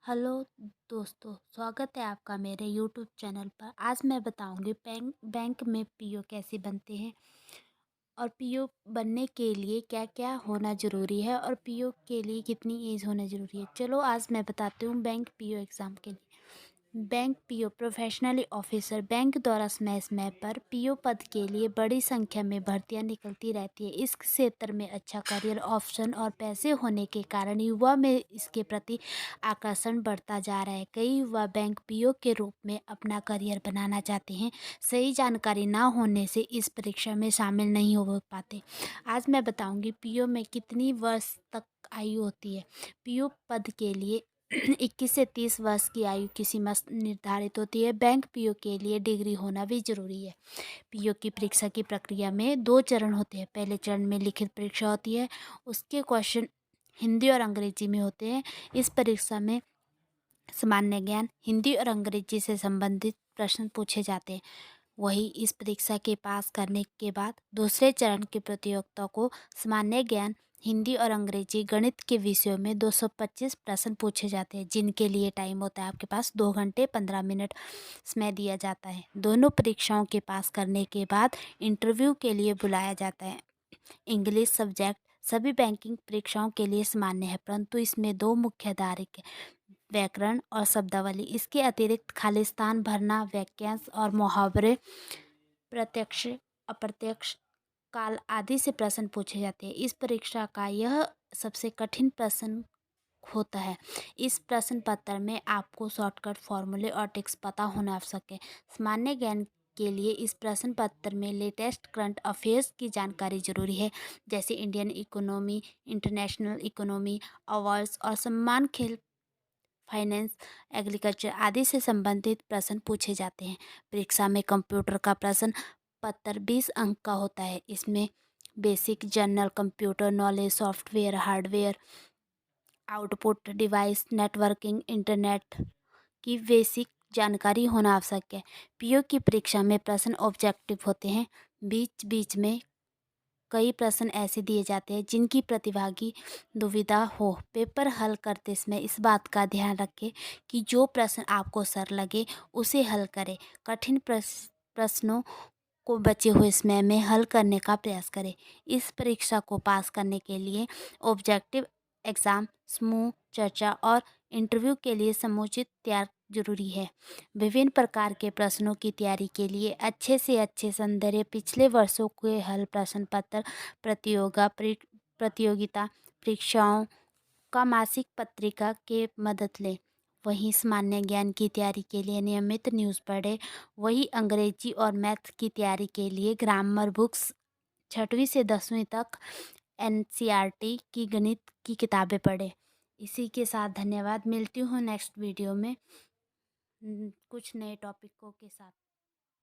Hello दोस्तों, स्वागत है आपका मेरे यूट्यूब चैनल पर। आज मैं बताऊंगी बैंक में पीओ कैसे बनते हैं और पीओ बनने के लिए क्या क्या होना ज़रूरी है और पीओ के लिए कितनी एज होना ज़रूरी है। चलो आज मैं बताती हूँ बैंक पीओ एग्ज़ाम के लिए। Bank PO professionally officer bank द्वारा समय समय पर पीओ पद के लिए बड़ी संख्या में भर्तियां निकलती रहती है। इस क्षेत्र में अच्छा करियर ऑप्शन और पैसे होने के कारण युवा में इसके प्रति आकर्षण बढ़ता जा रहा है। कई युवा बैंक पीओ के रूप में अपना करियर बनाना चाहते हैं। सही जानकारी ना होने से इस परीक्षा में शामिल नहीं हो पाते। आज मैं बताऊंगी पीओ में कितनी वर्ष तक आयु होती है। पीओ पद के लिए 21 से 30 वर्ष की आयु की सीमा निर्धारित होती है। बैंक पीओ के लिए डिग्री होना भी जरूरी है। पीओ की परीक्षा की प्रक्रिया में 2 चरण होते हैं। पहले चरण में लिखित परीक्षा होती है, उसके क्वेश्चन हिंदी और अंग्रेजी में होते हैं। इस परीक्षा में सामान्य ज्ञान, हिंदी और अंग्रेजी से संबंधित प्रश्न पूछे जाते हैं। वही इस परीक्षा के पास करने के बाद दूसरे चरण की प्रतियोगिता को सामान्य ज्ञान, हिंदी और अंग्रेजी गणित के विषयों में 225 प्रश्न पूछे जाते हैं, जिनके लिए टाइम होता है आपके पास 2 घंटे 15 मिनट समय दिया जाता है। दोनों परीक्षाओं के पास करने के बाद इंटरव्यू के लिए बुलाया जाता है। इंग्लिश सब्जेक्ट सभी बैंकिंग परीक्षाओं के लिए सामान्य है, परंतु इसमें 2 मुख्य आधारिक व्याकरण और शब्दावली। इसके अतिरिक्त खाली स्थान भरना, वाक्यांश और मुहावरे, प्रत्यक्ष अप्रत्यक्ष काल आदि से प्रश्न पूछे जाते हैं। इस परीक्षा का यह सबसे कठिन प्रश्न होता है। इस प्रश्न पत्र में आपको शॉर्टकट फॉर्मूले और ट्रिक्स पता होना आवश्यक है। सामान्य ज्ञान के लिए इस प्रश्न पत्र में लेटेस्ट करंट अफेयर्स की जानकारी जरूरी है, जैसे Indian economy, international economy, awards और सम्मान, खेल, फाइनेंस, एग्रीकल्चर आदि से संबंधित प्रश्न पूछे जाते हैं। परीक्षा में कंप्यूटर का प्रश्न पत्र 20 अंक का होता है। इसमें basic general computer knowledge, software, hardware, output device, networking, internet की बेसिक जानकारी होना आवश्यक है। पीओ की परीक्षा में प्रश्न ऑब्जेक्टिव होते हैं। बीच बीच में कई प्रश्न ऐसे दिए जाते हैं जिनकी प्रतिभागी दुविधा हो। पेपर हल करते समय इस बात का ध्यान रखें कि जो प्रश्न आपको सरल लगे उसे हल करें। कठिन प्रश्नों को बचे हुए समय में हल करने का प्रयास करें। इस परीक्षा को पास करने के लिए ऑब्जेक्टिव एग्ज़ाम, समूह चर्चा और इंटरव्यू के लिए समुचित तैयार जरूरी है। विभिन्न प्रकार के प्रश्नों की तैयारी के लिए अच्छे से अच्छे संदर्भ पिछले वर्षों के हल प्रश्न पत्र, प्रतियोगिता परीक्षाओं का मासिक पत्रिका के मदद लें। वहीं सामान्य ज्ञान की तैयारी के लिए नियमित न्यूज़ पढ़ें। वहीं अंग्रेजी और मैथ की तैयारी के लिए ग्रामर बुक्स 6वीं से 10वीं तक एनसीईआरटी की गणित की किताबें पढ़ें। इसी के साथ धन्यवाद। मिलती हूँ नेक्स्ट वीडियो में कुछ नए टॉपिकों के साथ।